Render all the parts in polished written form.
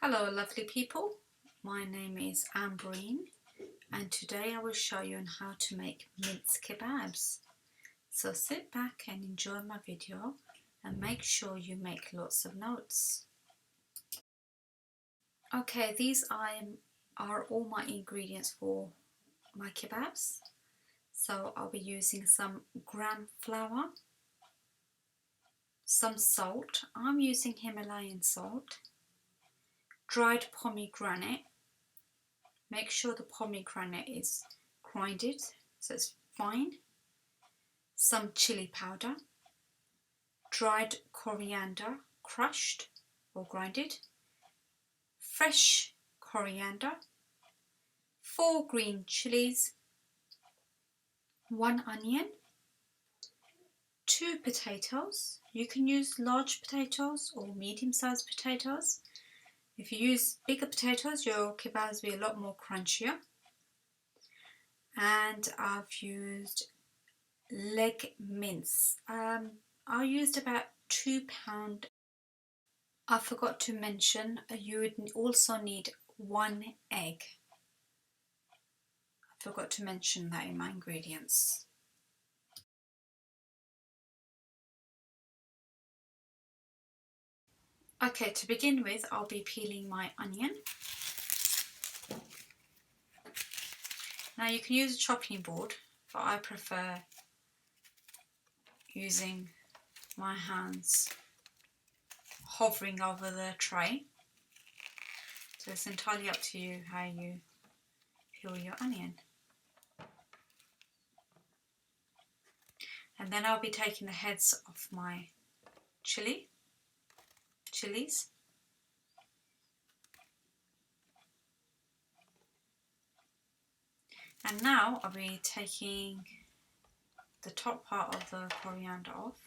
Hello lovely people, my name is Amberine and today I will show you on how to make minced kebabs. So sit back and enjoy my video and make sure you make lots of notes. Okay, these are all my ingredients for my kebabs. So I'll be using some gram flour, some salt, I'm using Himalayan salt, dried pomegranate. Make sure the pomegranate is grinded so it's fine. Some chili powder, dried coriander, crushed or grinded, fresh coriander, 4 green chilies, 1 onion, 2 potatoes. You can use large potatoes or medium-sized potatoes. If you use bigger potatoes, your kebabs will be a lot more crunchier. And I've used leg mince. I used about £2. I forgot to mention you would also need 1 egg. I forgot to mention that in my ingredients. Okay, to begin with, I'll be peeling my onion. Now you can use a chopping board, but I prefer using my hands hovering over the tray. So it's entirely up to you how you peel your onion. And then I'll be taking the heads off my chilies. And now I'll be taking the top part of the coriander off.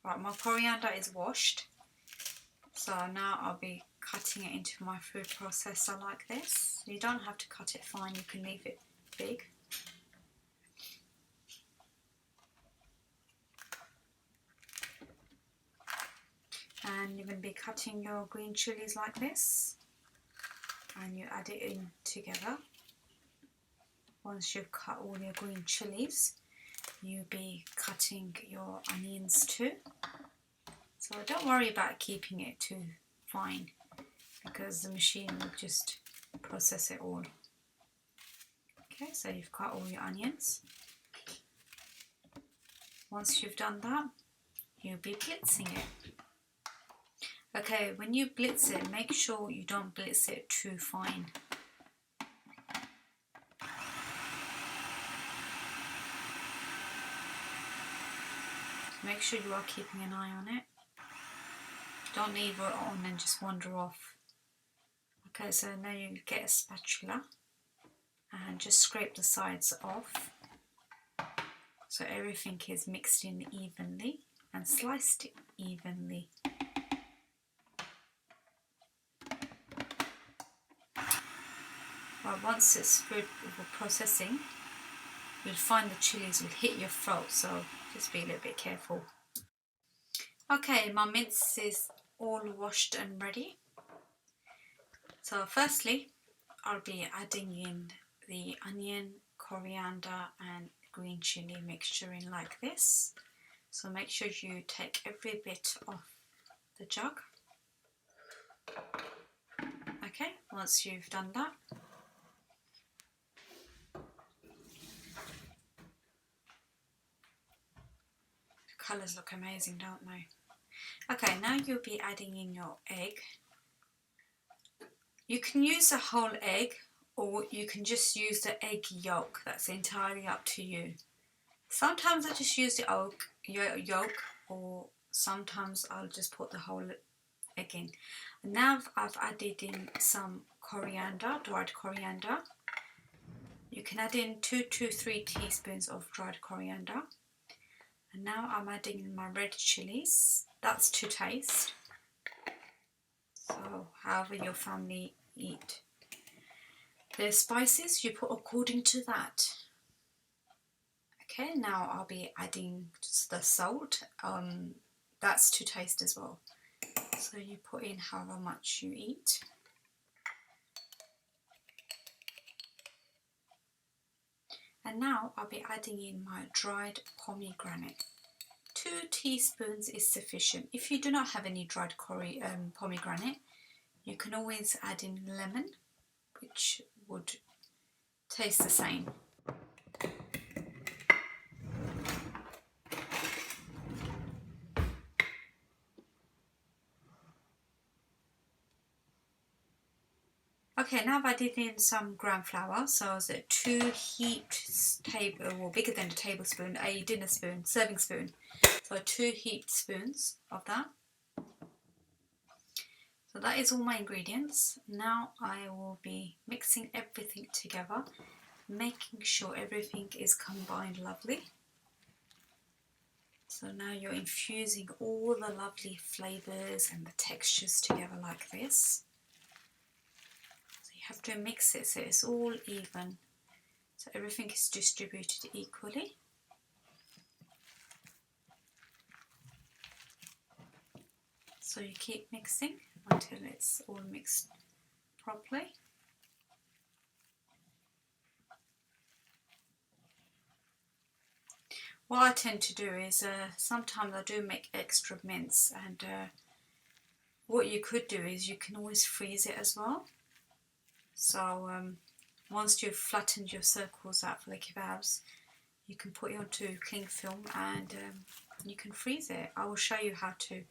Right, my coriander is washed. So now I'll be cutting it into my food processor like this. You don't have to cut it fine, you can leave it big. And you're going to be cutting your green chilies like this. And you add it in together. Once you've cut all your green chilies, you'll be cutting your onions too. So don't worry about keeping it too fine because the machine will just process it all. Okay, so you've cut all your onions. Once you've done that, you'll be blitzing it. Okay, when you blitz it, make sure you don't blitz it too fine. Make sure you are keeping an eye on it. Don't leave it on and just wander off. Okay, so now you get a spatula and just scrape the sides off so everything is mixed in evenly and sliced evenly. Well, once it's good for processing, you'll find the chilies will hit your throat, so just be a little bit careful. Okay, my mince is all washed and ready. So firstly, I'll be adding in the onion, coriander and green chili mixture in like this. So make sure you take every bit off the jug. Okay, once you've done that, the colours look amazing, don't they? Okay, now you'll be adding in your egg. You can use a whole egg or you can just use the egg yolk, that's entirely up to you. Sometimes I just use the yolk or sometimes I'll just put the whole egg in. And now I've added in some coriander, dried coriander. You can add in 2 to 3 teaspoons of dried coriander. And now I'm adding in my red chilies, that's to taste. So however your family eat. The spices you put according to that. Okay, now I'll be adding just the salt. That's to taste as well. So you put in however much you eat. And now I'll be adding in my dried pomegranate. 2 teaspoons is sufficient. If you do not have any dried pomegranate, you can always add in lemon, which would taste the same. Okay, now I've added in some gram flour, so it's 2 heaped bigger than a tablespoon, a dinner spoon, serving spoon. So 2 heaped spoons of that. So that is all my ingredients. Now I will be mixing everything together, making sure everything is combined lovely. So now you're infusing all the lovely flavours and the textures together like this. So you have to mix it so it's all even, so everything is distributed equally. So you keep mixing until it's all mixed properly. What I tend to do is sometimes I do make extra mince, and what you could do is you can always freeze it as well. So once you've flattened your circles out for the kebabs, you can put it onto cling film and you can freeze it. I will show you how to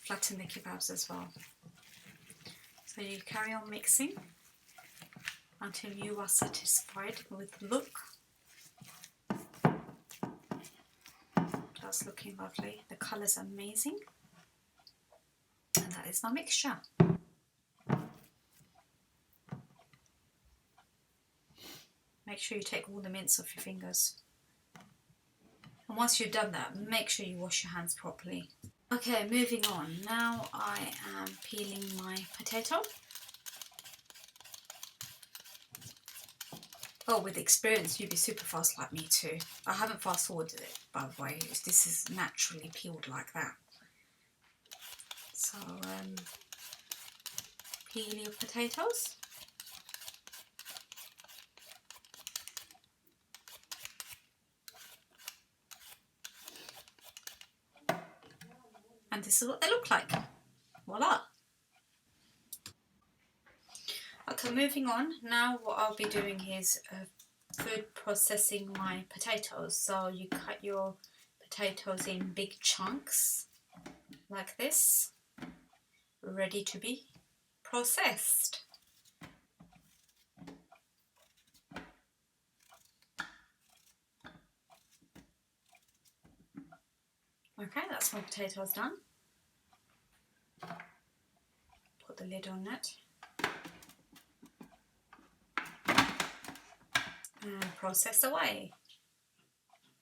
flatten the kebabs as well. So you carry on mixing until you are satisfied with the look. That's looking lovely. The colour's amazing. And that is my mixture. Make sure you take all the mince off your fingers. And once you've done that, make sure you wash your hands properly. Okay, moving on. Now I am peeling my potato. Oh, with experience, you'd be super fast like me too. I haven't fast forwarded it, by the way. This is naturally peeled like that. So, peel your potatoes. And this is what they look like. Voila! Okay, moving on. Now what I'll be doing is food processing my potatoes. So you cut your potatoes in big chunks like this, ready to be processed. Okay, that's my potatoes done. Put the lid on it. And process away.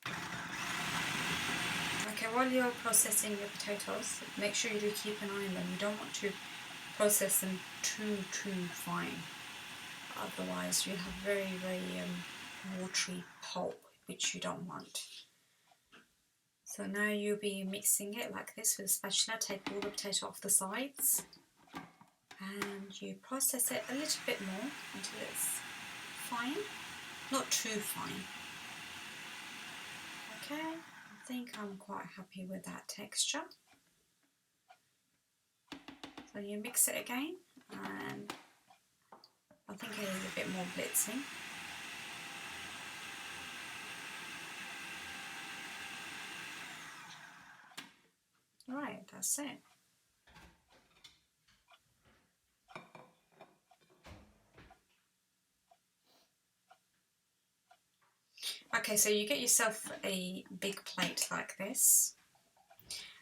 Okay, while you're processing your potatoes, make sure you do keep an eye on them. You don't want to process them too fine. Otherwise you have very watery pulp, which you don't want. So now you'll be mixing it like this with a spatula. Take all the potato off the sides and you process it a little bit more until it's fine, not too fine. Okay, I think I'm quite happy with that texture. So you mix it again, and I think it needs a bit more blitzing. Right, that's it. Okay, so you get yourself a big plate like this,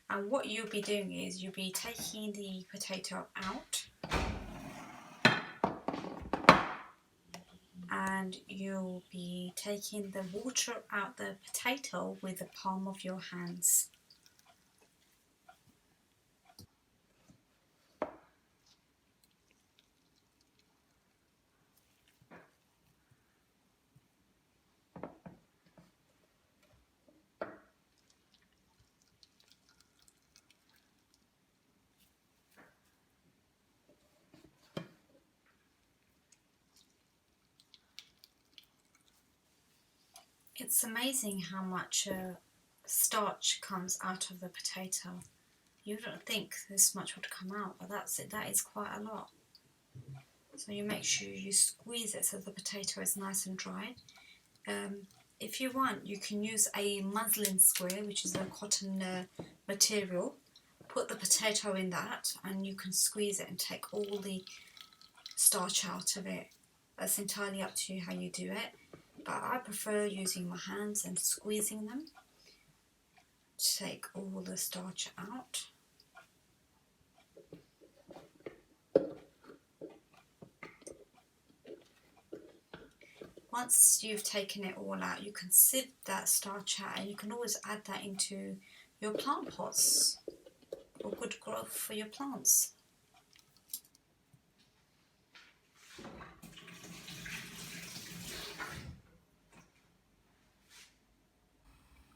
and what you'll be doing is you'll be taking the potato out and you'll be taking the water out the potato with the palm of your hands. It's amazing how much starch comes out of the potato. You don't think this much would come out, but that's it. That is quite a lot. So you make sure you squeeze it so the potato is nice and dry. If you want, you can use a muslin square, which is a cotton material. Put the potato in that and you can squeeze it and take all the starch out of it. That's entirely up to you how you do it. But I prefer using my hands and squeezing them to take all the starch out. Once you've taken it all out, you can sieve that starch out and you can always add that into your plant pots for good growth for your plants.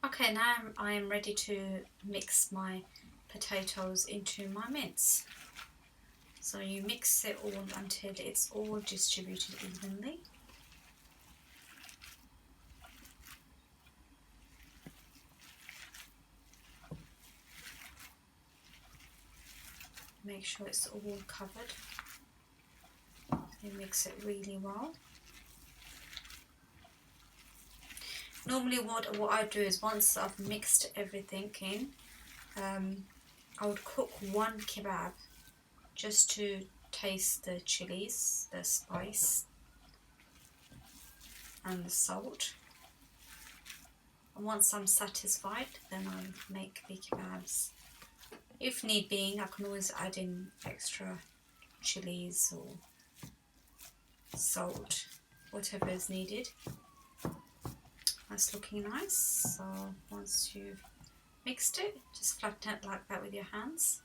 Okay, now I am ready to mix my potatoes into my mince. So you mix it all until it's all distributed evenly. Make sure it's all covered. You mix it really well. Normally what I do is once I've mixed everything in, I would cook one kebab just to taste the chilies, the spice and the salt. And once I'm satisfied, then I'll make the kebabs. If need be, I can always add in extra chilies or salt, whatever is needed. That's looking nice. So once you've mixed it, just flatten it like that with your hands.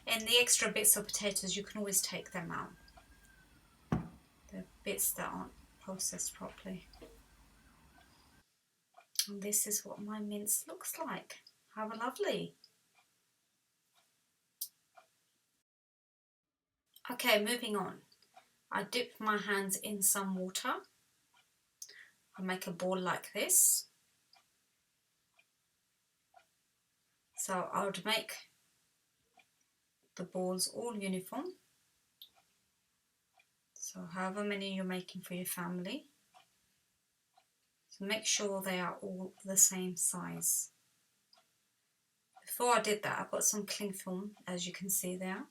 And the extra bits of potatoes, you can always take them out. The bits that aren't processed properly. And this is what my mince looks like. How lovely. Okay, moving on. I dip my hands in some water. I make a ball like this. So I would make the balls all uniform. So however many you're making for your family. So make sure they are all the same size. Before I did that, I've got some cling film, as you can see there.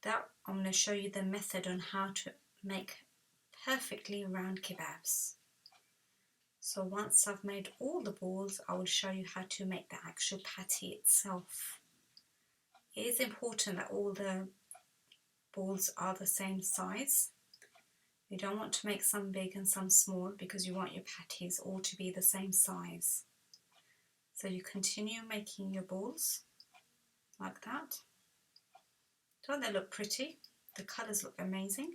That I'm going to show you the method on how to make perfectly round kebabs. So once I've made all the balls, I will show you how to make the actual patty itself. It is important that all the balls are the same size. You don't want to make some big and some small because you want your patties all to be the same size. So you continue making your balls like that. Don't they look pretty? The colours look amazing.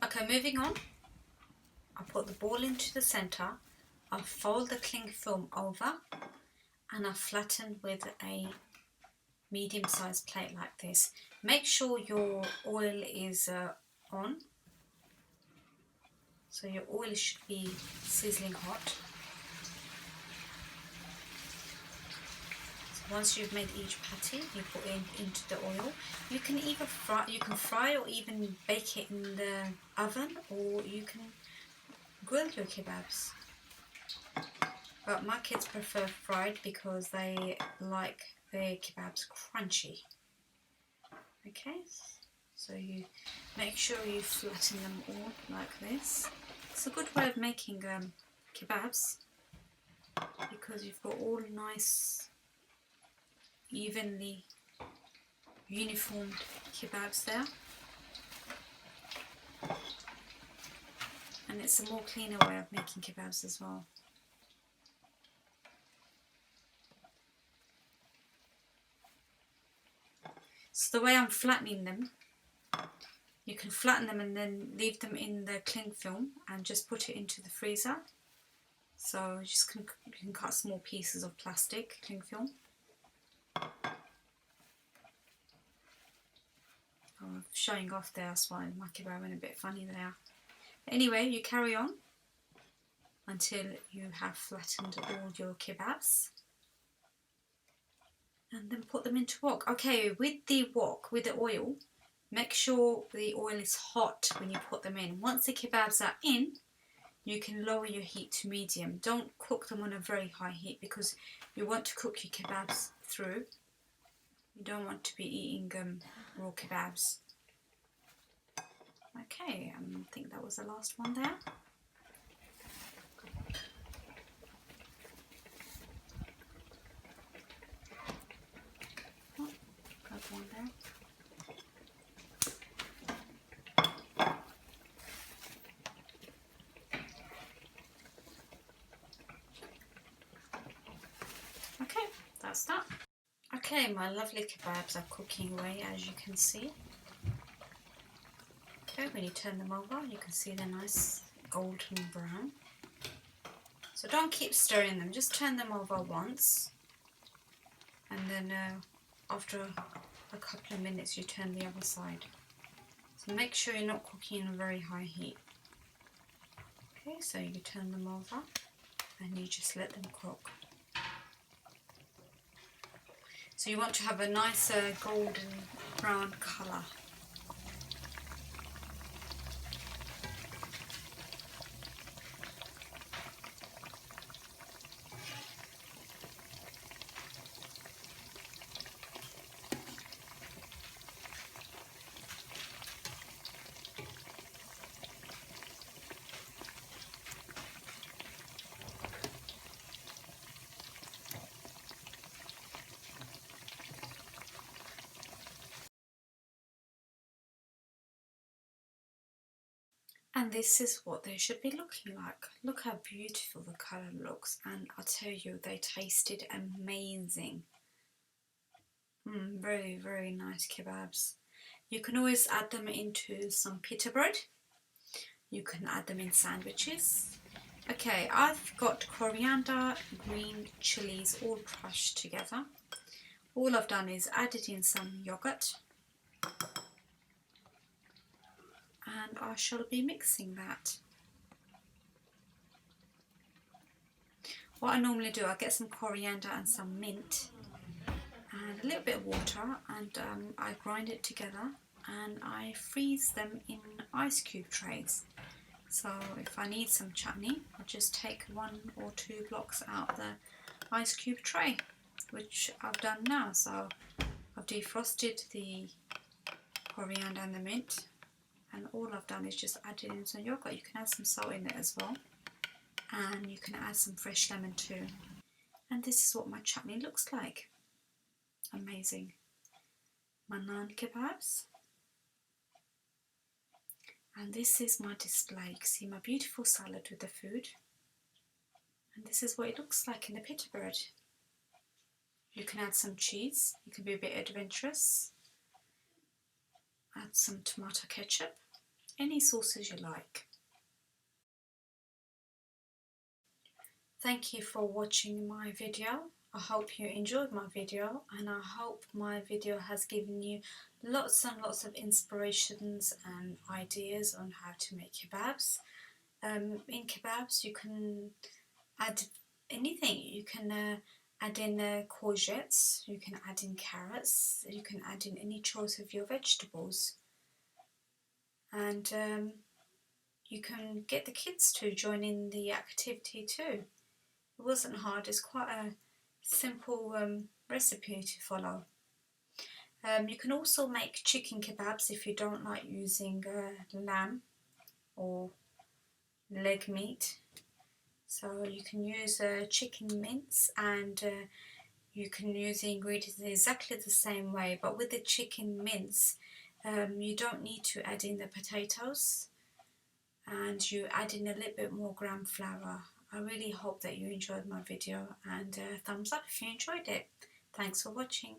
Okay, moving on. I put the ball into the centre. I fold the cling film over and I flatten with a medium-sized plate like this. Make sure your oil is on. So your oil should be sizzling hot. So once you've made each patty, you put it into the oil. You can either fry or even bake it in the oven, or you can grill your kebabs. But my kids prefer fried because they like their kebabs crunchy. Okay, so you make sure you flatten them all like this. It's a good way of making kebabs because you've got all nice, evenly uniformed kebabs there. And it's a more cleaner way of making kebabs as well. So the way I'm flattening them, You can flatten them and then leave them in the cling film and just put it into the freezer. So you can cut small pieces of plastic cling film. I'm showing off there, that's why my kebab went a bit funny there. Anyway, you carry on until you have flattened all your kebabs. And then put them into wok. Okay, with the wok, with the oil, make sure the oil is hot when you put them in. Once the kebabs are in, you can lower your heat to medium. Don't cook them on a very high heat because you want to cook your kebabs through. You don't want to be eating raw kebabs. Okay, I think that was the last one there. Oh, got one there. Okay, that's that. Okay, my lovely kebabs are cooking away, as you can see. Okay, when you turn them over, you can see they're nice golden brown. So don't keep stirring them, just turn them over once. And then after a couple of minutes, you turn the other side. So make sure you're not cooking in a very high heat. Okay, so you turn them over and you just let them cook. So you want to have a nice golden brown colour. And this is what they should be looking like. Look how beautiful the colour looks, and I tell you, they tasted amazing. Very, very nice kebabs. You can always add them into some pita bread. You can add them in sandwiches. Okay, I've got coriander, green chilies all crushed together. All I've done is added in some yogurt. And I shall be mixing that. What I normally do, I get some coriander and some mint and a little bit of water, and I grind it together and I freeze them in ice cube trays. So if I need some chutney, I just take 1 or 2 blocks out of the ice cube tray, which I've done now. So I've defrosted the coriander and the mint, and all I've done is just added in some yogurt. You can add some salt in it as well, and you can add some fresh lemon too. And this is what my chutney looks like. Amazing. My naan kebabs. And this is my display. You can see my beautiful salad with the food. And this is what it looks like in the pita bread. You can add some cheese. You can be a bit adventurous. Add some tomato ketchup. Any sauces you like. Thank you for watching my video. I hope you enjoyed my video, and I hope my video has given you lots and lots of inspirations and ideas on how to make kebabs. In kebabs you can add anything. You can add in courgettes, you can add in carrots, you can add in any choice of your vegetables. And you can get the kids to join in the activity too. It wasn't hard, it's quite a simple recipe to follow. You can also make chicken kebabs if you don't like using lamb or leg meat. So you can use chicken mince, and you can use the ingredients exactly the same way, but with the chicken mince you don't need to add in the potatoes, and you add in a little bit more gram flour. I really hope that you enjoyed my video, and thumbs up if you enjoyed it. Thanks for watching.